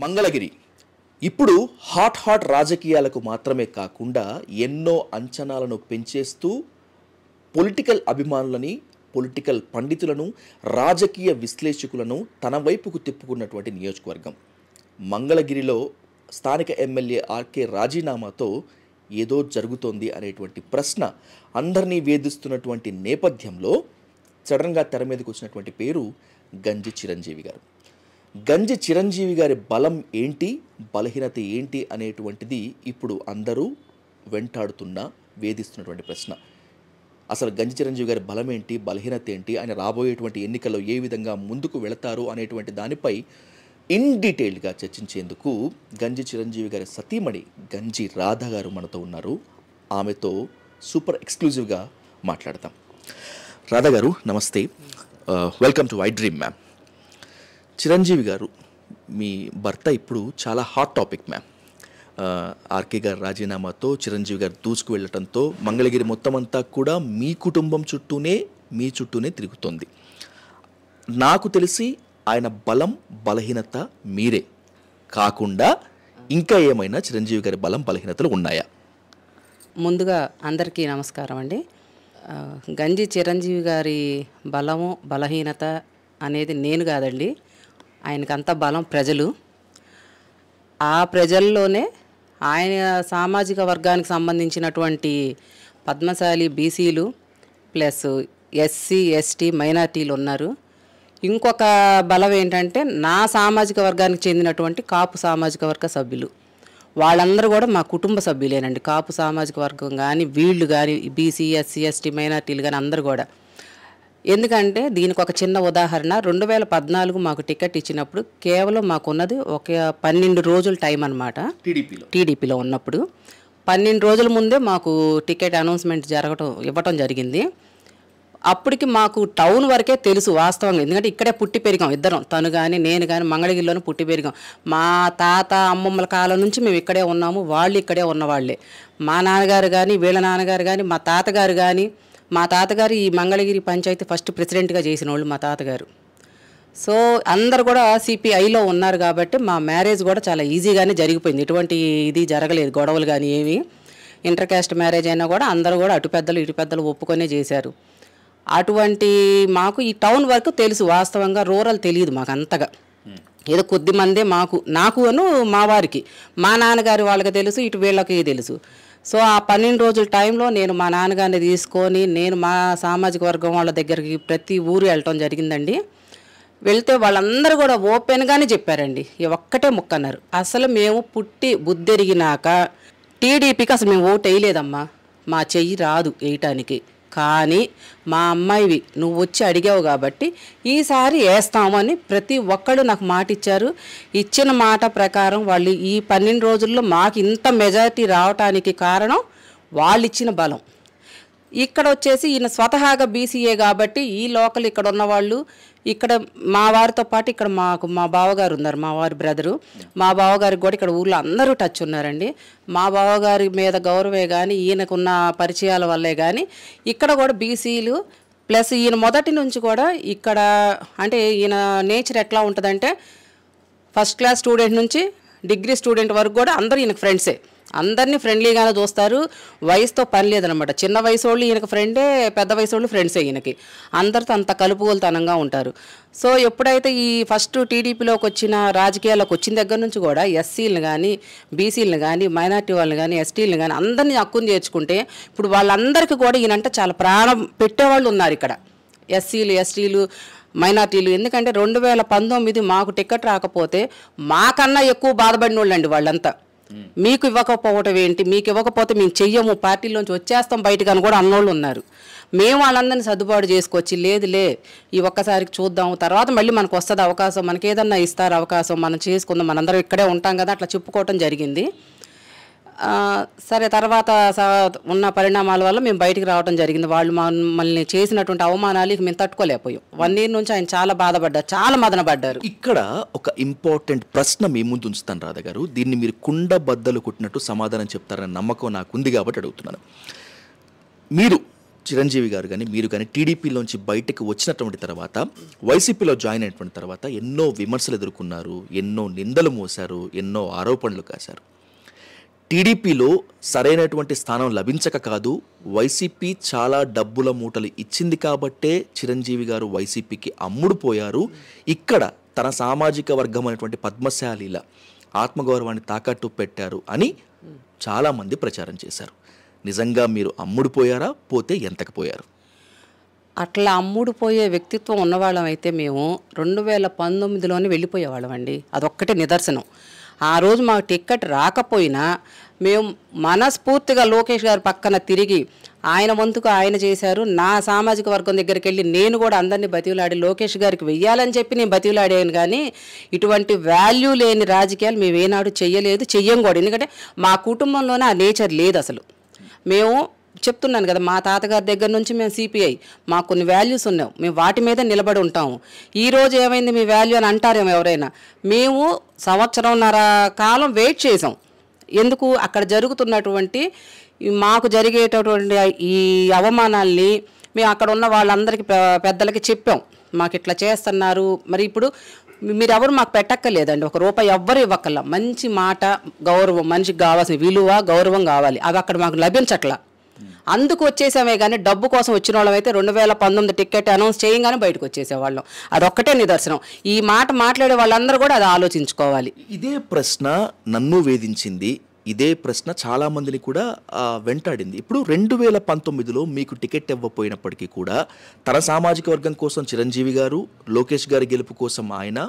మంగళగిరి ఇప్పుడు హాట్ రాజకీయాలకు మాత్రమే కాకుండా ఎన్నో అంచనాలను పెంచేస్తూ పొలిటికల్ అభిమానులని, పొలిటికల్ పండితులను, రాజకీయ విశ్లేషకులను తన వైపుకు తిప్పుకున్నటువంటి నియోజకవర్గం. మంగళగిరిలో స్థానిక ఎమ్మెల్యే ఆర్కే రాజీనామాతో ఏదో జరుగుతోంది అనేటువంటి ప్రశ్న అందరినీ వేధిస్తున్నటువంటి నేపథ్యంలో సడన్గా తెర మీదకి వచ్చినటువంటి పేరు గంజి చిరంజీవి గారు. గంజి చిరంజీవి గారి బలం ఏంటి, బలహీనత ఏంటి అనేటువంటిది ఇప్పుడు అందరూ వెంటాడుతున్న వేధిస్తున్నటువంటి ప్రశ్న. అసలు గంజి చిరంజీవి గారి బలం ఏంటి, బలహీనత ఏంటి, ఆయన రాబోయేటువంటి ఎన్నికల్లో ఏ విధంగా ముందుకు వెళతారు అనేటువంటి దానిపై ఇన్ డీటెయిల్డ్గా చర్చించేందుకు గంజి చిరంజీవి గారి సతీమణి గంజి రాధ గారు మనతో ఉన్నారు. ఆమెతో సూపర్ ఎక్స్క్లూజివ్గా మాట్లాడతాం. రాధ గారు నమస్తే, welcome to white dream ma'am. Chiranjeevi గారు, మీ భర్త ఇప్పుడు చాలా హాట్ టాపిక్ మ్యామ్. ఆర్కే గారు రాజీనామాతో చిరంజీవి గారు దూసుకు వెళ్ళటంతో మంగళగిరి మొత్తం అంతా కూడా మీ కుటుంబం చుట్టూనే, మీ చుట్టూనే తిరుగుతోంది. నాకు తెలిసి ఆయన బలం, బలహీనత మీరే కాకుండా ఇంకా ఏమైనా చిరంజీవి గారి బలం, బలహీనతలు ఉన్నాయా? ముందుగా అందరికీ నమస్కారం అండి. గంజి చిరంజీవి గారి బలము, బలహీనత అనేది నేను కాదండి. ఆయనకంత బలం ప్రజలు. ఆ ప్రజల్లోనే ఆయన సామాజిక వర్గానికి సంబంధించినటువంటి పద్మశాలి బీసీలు ప్లస్ ఎస్సీ, ఎస్టీ, మైనార్టీలు ఉన్నారు. ఇంకొక బలం ఏంటంటే నా సామాజిక వర్గానికి చెందినటువంటి కాపు సామాజిక వర్గ సభ్యులు, వాళ్ళందరూ కూడా మా కుటుంబ సభ్యులేనండి. కాపు సామాజిక వర్గం కానీ, వీళ్ళు కానీ, బీసీ, ఎస్సీ, ఎస్టీ, మైనార్టీలు కానీ అందరూ కూడా. ఎందుకంటే దీనికి ఒక చిన్న ఉదాహరణ, 2014 మాకు టికెట్ ఇచ్చినప్పుడు కేవలం మాకున్నది ఒక 12 రోజుల టైం అనమాట. టీడీపీలో ఉన్నప్పుడు 12 రోజుల ముందే మాకు టికెట్ అనౌన్స్మెంట్ ఇవ్వటం జరిగింది. అప్పటికి మాకు టౌన్ వరకే తెలుసు వాస్తవంగా, ఎందుకంటే ఇక్కడే పుట్టి పెరిగాం ఇద్దరం, తను కానీ నేను కానీ మంగళగిరిలోనే పుట్టి పెరిగాం. మా తాత అమ్మమ్మల కాలం నుంచి మేము ఇక్కడే ఉన్నాము, వాళ్ళు ఇక్కడే ఉన్నవాళ్లే. మా నాన్నగారు కానీ, వీళ్ళ నాన్నగారు కానీ, మా తాతగారు కానీ, మా తాతగారు ఈ మంగళగిరి పంచాయతీ ఫస్ట్ ప్రెసిడెంట్గా చేసిన వాళ్ళు మా తాతగారు. సో అందరు కూడా సిపిఐలో ఉన్నారు కాబట్టి మా మ్యారేజ్ కూడా చాలా ఈజీగానే జరిగిపోయింది. ఎటువంటి ఇది జరగలేదు, గొడవలు కానీ ఏమి. ఇంటర్ క్యాస్ట్ మ్యారేజ్ అయినా కూడా అందరూ కూడా అటు పెద్దలు ఇటు పెద్దలు ఒప్పుకొనే చేశారు. అటువంటి మాకు ఈ టౌన్ వరకు తెలుసు వాస్తవంగా, రూరల్ తెలియదు మాకు అంతగా. ఏదో కొద్ది మందే నాకు మా వారికి, మా నాన్నగారి వాళ్ళకి తెలుసు, ఇటు వీళ్ళకి తెలుసు. సో ఆ 12 రోజుల టైంలో నేను మా నాన్నగారిని తీసుకొని నేను మా సామాజిక వర్గం వాళ్ళ దగ్గరికి ప్రతి ఊరు వెళ్ళటం జరిగిందండి. వెళ్తే వాళ్ళందరూ కూడా ఓపెన్గానే చెప్పారండి, ఒక్కటే ముక్క అన్నారు, అసలు మేము పుట్టి బుద్ధెరిగినాక టీడీపీకి అసలు మేము ఓటు వేయలేదమ్మా, మా చెయ్యి రాదు వేయటానికి, కానీ మా అమ్మాయివి నువ్వు వచ్చి అడిగావు కాబట్టి ఈసారి వేస్తామని ప్రతి ఒక్కళ్ళు నాకు మాట ఇచ్చారు. ఇచ్చిన మాట ప్రకారం వాళ్ళు ఈ 12 రోజుల్లో మాకు ఇంత మెజారిటీ రావటానికి కారణం వాళ్ళు ఇచ్చిన బలం. ఇక్కడ వచ్చేసి ఈయన స్వతహాగా బీసీఏ కాబట్టి ఈ లోకల్ ఇక్కడ ఉన్నవాళ్ళు, ఇక్కడ మా వారితో పాటు ఇక్కడ మా బావగారు ఉన్నారు, మా వారి బ్రదరు, మా బావగారికి కూడా ఇక్కడ ఊళ్ళో అందరూ టచ్ ఉన్నారండి. మా బావగారి మీద గౌరవే కానీ, ఈయనకున్న పరిచయాల వల్లే కానీ ఇక్కడ కూడా బీసీలు ప్లస్ ఈయన మొదటి నుంచి కూడా ఇక్కడ, అంటే ఈయన నేచర్ ఎట్లా ఉంటుందంటే ఫస్ట్ క్లాస్ స్టూడెంట్ నుంచి డిగ్రీ స్టూడెంట్ వరకు కూడా అందరూ ఈయనకు ఫ్రెండ్సే, అందరినీ ఫ్రెండ్లీగానే చూస్తారు. వయసుతో పని లేదనమాట. చిన్న వయసు వాళ్ళు ఈయనకు ఫ్రెండే, పెద్ద వయసు వాళ్ళు ఫ్రెండ్సే ఈయనకి. అందరితో అంత కలుపుగోలుతనంగా ఉంటారు. సో ఎప్పుడైతే ఈ ఫస్ట్ టీడీపీలోకి వచ్చిన, రాజకీయాల్లోకి వచ్చిన దగ్గర నుంచి కూడా ఎస్సీలను కానీ, బీసీలను కానీ, మైనార్టీ వాళ్ళని కానీ, ఎస్టీలను కానీ అందరినీ హక్కును చేర్చుకుంటే ఇప్పుడు వాళ్ళందరికీ కూడా ఈయనంటే చాలా ప్రాణం పెట్టేవాళ్ళు ఉన్నారు ఇక్కడ, ఎస్సీలు, ఎస్టీలు, మైనార్టీలు. ఎందుకంటే 2019 మాకు టికెట్ రాకపోతే మాకన్నా ఎక్కువ బాధపడిన వాళ్ళండి వాళ్ళంతా. మీకు ఇవ్వకపోవటం ఏంటి, మీకు ఇవ్వకపోతే మేము చెయ్యము, పార్టీలోంచి వచ్చేస్తాం బయటకు అని కూడా అన్నోళ్ళు ఉన్నారు. మేము వాళ్ళందరినీ సర్దుబాటు చేసుకొచ్చి లేదులే ఈ ఒక్కసారికి చూద్దాం, తర్వాత మళ్ళీ మనకు వస్తుంది అవకాశం, మనకి ఏదన్నా ఇస్తారు అవకాశం, మనం చేసుకుందాం, మనందరం ఇక్కడే ఉంటాం కదా, అట్లా చెప్పుకోవటం జరిగింది. సరే తర్వాత ఉన్న పరిణామాల వల్ల మేము బయటికి రావడం జరిగింది. వాళ్ళు మమ్మల్ని చేసినటువంటి అవమానాలు మేము తట్టుకోలేకపోయాం. 1 year నుంచి ఆయన చాలా బాధపడ్డారు, చాలా మదన పడ్డారు. ఇక్కడ ఒక ఇంపార్టెంట్ ప్రశ్న మీ ముందు ఉంచుతాను రాధ గారు, దీన్ని మీరు కుండ బద్దలు కొట్టినట్టు సమాధానం చెప్తారనే నమ్మకం నాకుంది కాబట్టి అడుగుతున్నాను. మీరు చిరంజీవి గారు కానీ మీరు కానీ టీడీపీలోంచి బయటకు వచ్చినటువంటి తర్వాత వైసీపీలో జాయిన్ అయినటువంటి తర్వాత ఎన్నో విమర్శలు ఎదుర్కొన్నారు, ఎన్నో నిందలు మోశారు, ఎన్నో ఆరోపణలు కాశారు. టీడీపీలో సరైనటువంటి స్థానం లభించక కాదు, వైసీపీ చాలా డబ్బుల మూటలు ఇచ్చింది కాబట్టే చిరంజీవి గారు వైసీపీకి అమ్ముడుపోయారు. ఇక్కడ తన సామాజిక వర్గం అనేటువంటి పద్మశాలీల ఆత్మగౌరవాన్ని తాకట్టు పెట్టారు అని చాలామంది ప్రచారం చేశారు. నిజంగా మీరు అమ్ముడుపోయారా, పోతే ఎంతకు పోయారు? అట్లా అమ్ముడుపోయే వ్యక్తిత్వం ఉన్నవాళ్ళం అయితే మేము 2019లోనే వెళ్ళిపోయేవాళ్ళం అండి. అదొక్కటే నిదర్శనం. ఆ రోజు మాకు టికెట్ రాకపోయినా మేము మనస్ఫూర్తిగా లోకేష్ గారి పక్కన తిరిగి ఆయన వంతుకు ఆయన చేశారు. నా సామాజిక వర్గం దగ్గరికి వెళ్ళి నేను కూడా అందరినీ బతివులాడి లోకేష్ గారికి వెయ్యాలని చెప్పి నేను బతివులాడాను. కానీ ఇటువంటి వాల్యూ లేని రాజకీయాలు మేము ఏనాడు చెయ్యలేదు, చెయ్యం కూడా. ఎందుకంటే మా కుటుంబంలోనే ఆ నేచర్ లేదు అసలు. మేము చెప్తున్నాను కదా, మా తాతగారి దగ్గర నుంచి మేము సిపిఐ, మాకు కొన్ని వాల్యూస్ ఉన్నావు, మేము వాటి మీద నిలబడి ఉంటాము. ఈరోజు ఏమైంది మీ వాల్యూ అని అంటారేమో ఎవరైనా. మేము సంవత్సరంన్నర కాలం వెయిట్ చేసాం. ఎందుకు? అక్కడ జరుగుతున్నటువంటి మాకు జరిగేటటువంటి ఈ అవమానాల్ని మేము అక్కడ ఉన్న వాళ్ళందరికీ పెద్దలకి చెప్పాం. మాకు ఇట్లా చేస్తున్నారు, మరి ఇప్పుడు మీరెవరు మాకు పెట్టక్కర్లేదండి, ₹1 ఎవ్వరు ఇవ్వక్కర్లా. మంచి మాట, గౌరవం, మనిషికి కావాల్సిన విలువ, గౌరవం కావాలి, అవి అక్కడ మాకు లభించట్లా. అందుకు వచ్చేసామే కానీ డబ్బు కోసం వచ్చిన వాళ్ళం అయితే 2019 టికెట్ అనౌన్స్ చేయగానే బయటకు వచ్చేసేవాళ్ళం. అదొక్కటే నిదర్శనం. ఈ మాట మాట్లాడే వాళ్ళందరూ కూడా అది ఆలోచించుకోవాలి. ఇదే ప్రశ్న నన్ను వేధించింది, ఇదే ప్రశ్న చాలామందిని కూడా వెంటాడింది. ఇప్పుడు 2019లో మీకు టికెట్ ఇవ్వకపోయినప్పటికీ కూడా తన సామాజిక వర్గం కోసం చిరంజీవి గారు, లోకేష్ గారి గెలుపు కోసం ఆయన,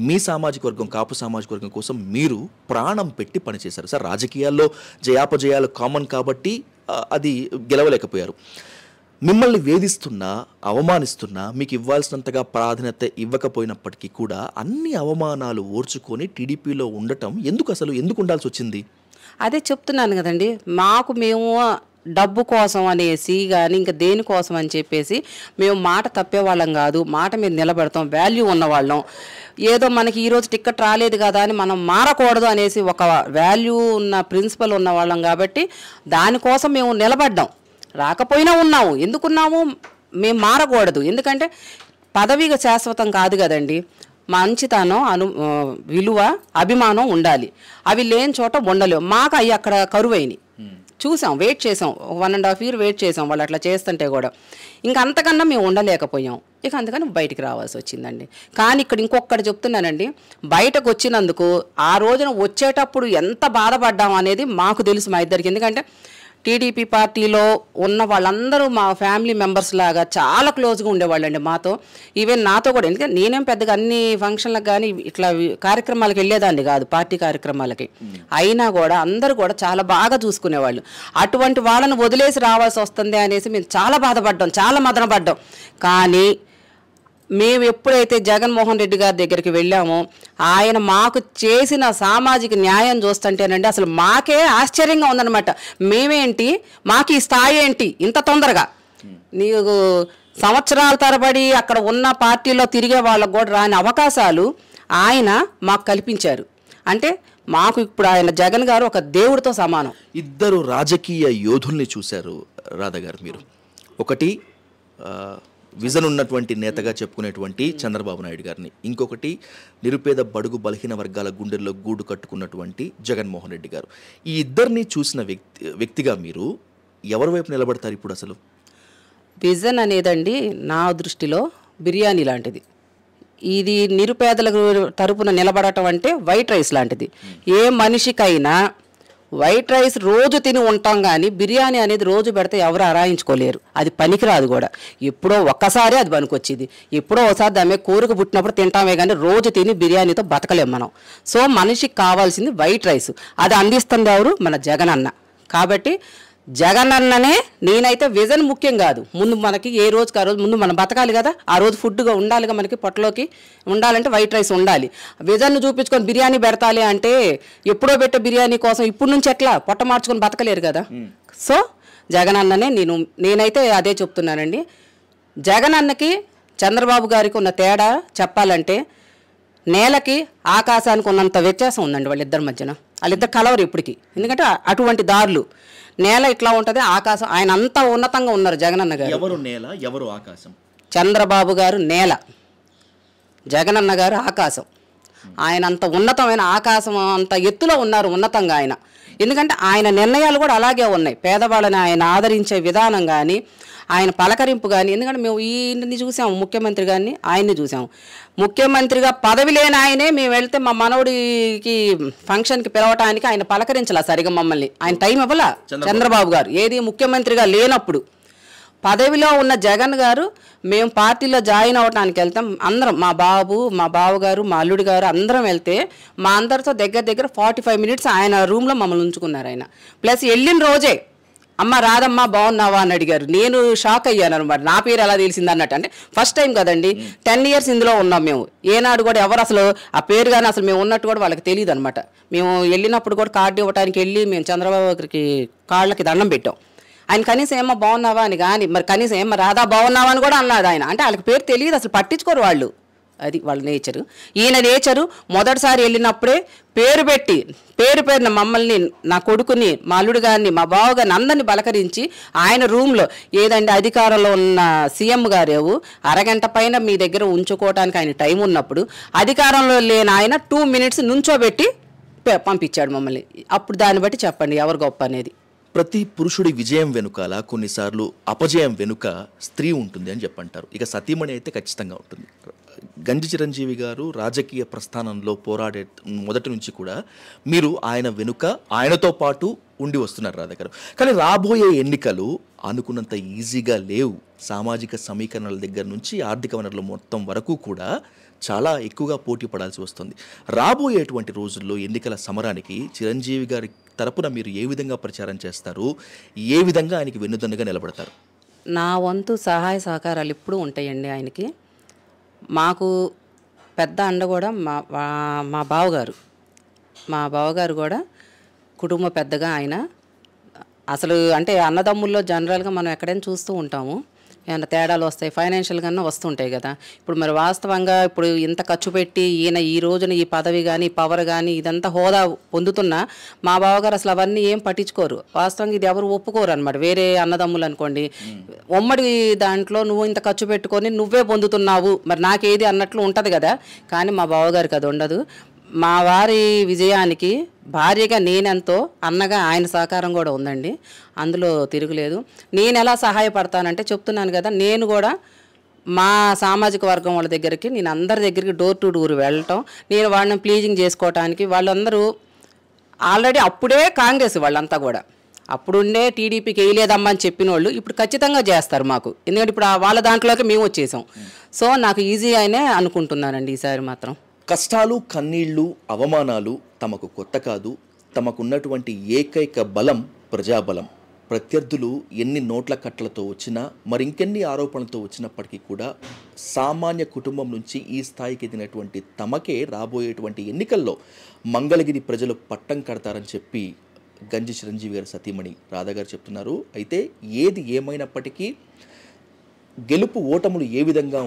మీ సామాజిక వర్గం కాపు సామాజిక వర్గం కోసం మీరు ప్రాణం పెట్టి పనిచేశారు. సార్, రాజకీయాల్లో జయాపజయాలు కామన్ కాబట్టి అది గెలవలేకపోయారు. మిమ్మల్ని వేధిస్తున్నా, అవమానిస్తున్నా, మీకు ఇవ్వాల్సినంతగా ప్రాధాన్యత ఇవ్వకపోయినప్పటికీ కూడా అన్ని అవమానాలు ఓర్చుకొని టీడీపీలో ఉండటం ఎందుకు ఉండాల్సి వచ్చింది? అదే చెప్తున్నాను కదండి, మేము డబ్బు కోసం అనేసి కానీ ఇంకా దేనికోసం అని చెప్పేసి మేము మాట తప్పేవాళ్ళం కాదు. మాట మీద నిలబెడతాం, వాల్యూ ఉన్నవాళ్ళం. ఏదో మనకి ఈరోజు టికెట్ రాలేదు కదా అని మనం మారకూడదు అనేసి ఒక వాల్యూ ఉన్న ప్రిన్సిపల్ ఉన్నవాళ్ళం కాబట్టి దానికోసం మేము నిలబడ్డాం. రాకపోయినా ఉన్నాము. ఎందుకున్నాము? మేము మారకూడదు. ఎందుకంటే పదవిగా శాశ్వతం కాదు కదండి. మంచితనం, విలువ, అభిమానం ఉండాలి. అవి లేని చోట ఉండలేవు. మాకు అవి అక్కడ కరువైనవి. చూసాం, వెయిట్ చేసాం, 1.5 years వెయిట్ చేసాం వాళ్ళు అట్లా చేస్తుంటే కూడా. ఇంకా అంతకన్నా మేము ఉండలేకపోయాం. ఇక అందుకని బయటికి రావాల్సి వచ్చిందండి. కానీ ఇక్కడ ఇంకొకటి చెప్తున్నానండి, బయటకు వచ్చినందుకు ఆ రోజున వచ్చేటప్పుడు ఎంత బాధపడ్డాం అనేది మాకు తెలుసు మా ఇద్దరికి. ఎందుకంటే టీడీపీ పార్టీలో ఉన్న వాళ్ళందరూ మా ఫ్యామిలీ మెంబర్స్ లాగా చాలా క్లోజ్గా ఉండేవాళ్ళండి మాతో. ఈవెన్ నాతో కూడా. ఎందుకంటే నేనేం పెద్దగా అన్ని ఫంక్షన్లకు కానీ ఇట్లా కార్యక్రమాలకు వెళ్ళేదాన్ని కాదు, పార్టీ కార్యక్రమాలకి. అయినా కూడా అందరూ కూడా చాలా బాగా చూసుకునేవాళ్ళు. అటువంటి వాళ్ళని వదిలేసి రావాల్సి వస్తుంది అనేసి మేము చాలా బాధపడ్డాం, చాలా మదనపడ్డాం. కానీ మేము ఎప్పుడైతే జగన్మోహన్ రెడ్డి గారి దగ్గరికి వెళ్ళామో ఆయన మాకు చేసిన సామాజిక న్యాయం చూస్తుంటేనండి అసలు మాకే ఆశ్చర్యంగా ఉందన్నమాట. మేమేంటి, మాకు ఈ స్థాయి ఏంటి ఇంత తొందరగా? నీకు సంవత్సరాల తరబడి అక్కడ ఉన్న పార్టీలో తిరిగే వాళ్ళకు కూడా రాని అవకాశాలు ఆయన మాకు కల్పించారు. అంటే మాకు ఇప్పుడు ఆయన జగన్ గారు ఒక దేవుడితో సమానం. ఇద్దరు రాజకీయ యోధుల్ని చూశారు రాధా గారు మీరు. ఒకటి విజన్ ఉన్నటువంటి నేతగా చెప్పుకునేటువంటి చంద్రబాబు నాయుడు గారిని, ఇంకొకటి నిరుపేద బడుగు బలహీన వర్గాల గుండెల్లో గూడు కట్టుకున్నటువంటి జగన్మోహన్ రెడ్డి గారు. ఈ ఇద్దరిని చూసిన వ్యక్తిగా మీరు ఎవరి వైపు నిలబడతారు ఇప్పుడు? అసలు విజన్ అనేదండి నా దృష్టిలో బిర్యానీ లాంటిది. ఇది నిరుపేదల తరపున నిలబడటం అంటే వైట్ రైస్ లాంటిది. ఏ మనిషికైనా వైట్ రైస్ రోజు తిని ఉంటాం కానీ బిర్యానీ అనేది రోజు పెడితే ఎవరు అరాయించుకోలేరు. అది పనికిరాదు కూడా. ఎప్పుడో ఒక్కసారి అది పనికొచ్చింది, ఎప్పుడో ఒకసారి దాని మీద కోరిక పుట్టినప్పుడు తింటామే కానీ రోజు తిని బిర్యానీతో బతకలేం మనం. సో మనిషికి కావాల్సింది వైట్ రైస్. అది అందిస్తుంది ఎవరు? మన జగన్ అన్న. కాబట్టి జగన్ అన్ననే నేనైతే విజన్ ముఖ్యం కాదు. ముందు మనకి ఏ రోజుకి ఆ రోజు ముందు మనం బతకాలి కదా, ఆ రోజు ఫుడ్గా ఉండాలిగా, మనకి పొట్టలోకి ఉండాలంటే వైట్ రైస్ ఉండాలి. విజన్ను చూపించుకొని బిర్యానీ పెడతాలి అంటే ఎప్పుడో పెట్టే బిర్యానీ కోసం ఇప్పుడు నుంచి ఎట్లా పొట్ట మార్చుకొని బతకలేరు కదా. సో జగన్ అన్ననే నేనైతే అదే చెప్తున్నానండి. జగన్ అన్నకి చంద్రబాబు గారికి ఉన్న తేడా చెప్పాలంటే నేలకి ఆకాశానికి ఉన్నంత వ్యత్యాసం ఉందండి వాళ్ళిద్దరి మధ్యన. వాళ్ళిద్దరు కలవరు ఇప్పటికి, ఎందుకంటే అటువంటి దారులు. నేల ఇట్లా ఉంటుంది, ఆకాశం. ఆయన అంతా ఉన్నతంగా ఉన్నారు జగనన్న గారు. ఎవరు నేల, ఎవరు ఆకాశం? చంద్రబాబు గారు నేల, జగనన్న గారు ఆకాశం. ఆయన అంత ఉన్నతమైన ఆకాశం అంత ఎత్తులో ఉన్నారు ఉన్నతంగా ఆయన. ఎందుకంటే ఆయన నిర్ణయాలు కూడా అలాగే ఉన్నాయి. పేదవాళ్ళని ఆయన ఆదరించే విధానం కానీ, ఆయన పలకరింపు కానీ. ఎందుకంటే మేము ఈయన్ని చూసాము, ముఖ్యమంత్రి గారిని, ఆయన్ని చూసాము. ముఖ్యమంత్రిగా పదవి లేని ఆయనే మేము వెళ్తే మా మనవడికి ఫంక్షన్కి పిలవటానికి ఆయన పలకరించాల సరిగా మమ్మల్ని. ఆయన టైం ఇవ్వాల చంద్రబాబు గారు, ఏది ముఖ్యమంత్రిగా లేనప్పుడు. పదవిలో ఉన్న జగన్ గారు మేము పార్టీలో జాయిన్ అవ్వడానికి వెళ్తాం అందరం, మా బాబు, మా బావగారు, మా అల్లుడి గారు అందరం వెళ్తే మా అందరితో దగ్గర 45 మినిట్స్ ఆయన రూమ్లో మమ్మల్ని ఉంచుకున్నారు ఆయన. ప్లస్ వెళ్ళిన రోజే అమ్మ రాదమ్మా బాగున్నావా అని అడిగారు. నేను షాక్ అయ్యాను అనమాట, నా పేరు ఎలా తెలిసింది అన్నట్టు. అంటే ఫస్ట్ టైం కదండి, 10 ఇయర్స్ ఇందులో ఉన్నాం మేము. ఏనాడు కూడా ఎవరు అసలు ఆ పేరు కానీ అసలు మేము ఉన్నట్టు కూడా వాళ్ళకి తెలియదు అనమాట. మేము వెళ్ళినప్పుడు కూడా కార్డు ఇవ్వడానికి వెళ్ళి మేము చంద్రబాబు గారికి కాళ్ళకి దండం పెట్టాం. ఆయన కనీసం ఏమో బాగున్నావా అని కానీ, మరి కనీసం ఏమో రాదా బాగున్నావా అని కూడా అన్నాడు ఆయన. అంటే వాళ్ళకి పేరు తెలియదు, అసలు పట్టించుకోరు వాళ్ళు. అది వాళ్ళ నేచరు. ఈయన నేచరు మొదటిసారి వెళ్ళినప్పుడే పేరు పెట్టి పేరున మమ్మల్ని, నా కొడుకుని, మా అల్లుడు గారిని, మా బావగారిని అందరినీ బలకరించి ఆయన రూమ్లో, ఏదండి అధికారంలో ఉన్న సీఎం గారేవు అరగంట పైన మీ దగ్గర ఉంచుకోవడానికి ఆయన టైం ఉన్నప్పుడు, అధికారంలో లేని ఆయన 2 మినిట్స్ నుంచోబెట్టి పంపించాడు మమ్మల్ని. అప్పుడు దాన్ని బట్టి చెప్పండి ఎవరు గొప్ప అనేది. ప్రతి పురుషుడి విజయం వెనుకాల కొన్నిసార్లు అపజయం వెనుక స్త్రీ ఉంటుంది అని చెప్పంటారు. ఇక సతీమణి అయితే ఖచ్చితంగా ఉంటుంది. గంజి చిరంజీవి గారు రాజకీయ ప్రస్థానంలో పోరాడే మొదటి నుంచి కూడా మీరు ఆయన వెనుక, ఆయనతో పాటు ఉండి వస్తున్నారు రాధా గారు. కానీ రాబోయే ఎన్నికలు అనుకున్నంత ఈజీగా లేవు. సామాజిక సమీకరణల దగ్గర నుంచి ఆర్థిక వనరుల మొత్తం వరకు కూడా చాలా ఎక్కువగా పోటీ పడాల్సి వస్తుంది. రాబోయేటువంటి రోజుల్లో ఎన్నికల సమరానికి చిరంజీవి గారి తరపున మీరు ఏ విధంగా ప్రచారం చేస్తారు, ఏ విధంగా ఆయనకి వెన్నుదన్నుగా నిలబడతారు? నా వంతు సహాయ సహకారాలు ఎప్పుడూ ఉంటాయండి ఆయనకి. మాకు పెద్ద అండ కూడా మా బావగారు కూడా కుటుంబ పెద్దగా ఆయన. అసలు అంటే అన్నదమ్ముల్లో జనరల్గా మనం ఎక్కడైనా చూస్తూ ఉంటాము, ఏమైనా తేడాలు వస్తాయి, ఫైనాన్షియల్గానే వస్తుంటాయి కదా. ఇప్పుడు మరి వాస్తవంగా ఇప్పుడు ఇంత ఖర్చు పెట్టి ఈయన ఈ రోజున ఈ పదవి కానీ, పవర్ కానీ, ఇదంతా హోదా పొందుతున్నా మా బావగారు అసలు అవన్నీ ఏం పట్టించుకోరు. వాస్తవంగా ఇది ఎవరు ఒప్పుకోరు అనమాట. వేరే అన్నదమ్ములు అనుకోండి, ఉమ్మడి దాంట్లో నువ్వు ఇంత ఖర్చు పెట్టుకొని నువ్వే పొందుతున్నావు, మరి నాకేది అన్నట్లు ఉంటుంది కదా. కానీ మా బావగారికి అది ఉండదు. మా వారి విజయానికి భార్యగా నేనెంతో, అన్నగా ఆయన సహకారం కూడా ఉందండి, అందులో తిరుగులేదు. నేను ఎలా సహాయపడతానంటే చెప్తున్నాను కదా, నేను కూడా మా సామాజిక వర్గం వాళ్ళ దగ్గరికి, నేను అందరి దగ్గరికి డోర్ టు డోర్ వెళ్ళటం, నేను వాళ్ళని ప్లీజింగ్ చేసుకోవటానికి. వాళ్ళందరూ ఆల్రెడీ అప్పుడే కాంగ్రెస్ వాళ్ళంతా కూడా అప్పుడుండే టీడీపీకి వేయలేదమ్మా అని చెప్పిన వాళ్ళు ఇప్పుడు ఖచ్చితంగా చేస్తారు మాకు. ఎందుకంటే ఇప్పుడు వాళ్ళ దాంట్లోకి మేము వచ్చేసాం. సో నాకు ఈజీ అయినే అనుకుంటున్నానండి ఈసారి మాత్రం. కష్టాలు, కన్నీళ్లు, అవమానాలు తమకు కొత్త కాదు. తమకున్నటువంటి ఏకైక బలం ప్రజాబలం. ప్రత్యర్థులు ఎన్ని నోట్ల కట్టలతో వచ్చినా, మరింకెన్ని ఆరోపణలతో వచ్చినప్పటికీ కూడా సామాన్య కుటుంబం నుంచి ఈ స్థాయికి ఎదిగినటువంటి తమకే రాబోయేటువంటి ఎన్నికల్లో మంగళగిరి ప్రజలు పట్టం కడతారని చెప్పి గంజి చిరంజీవి గారి సతీమణి రాధా గారు చెప్తున్నారు. అయితే ఏది ఏమైనప్పటికీ గెలుపు ఓటములు ఏ విధంగా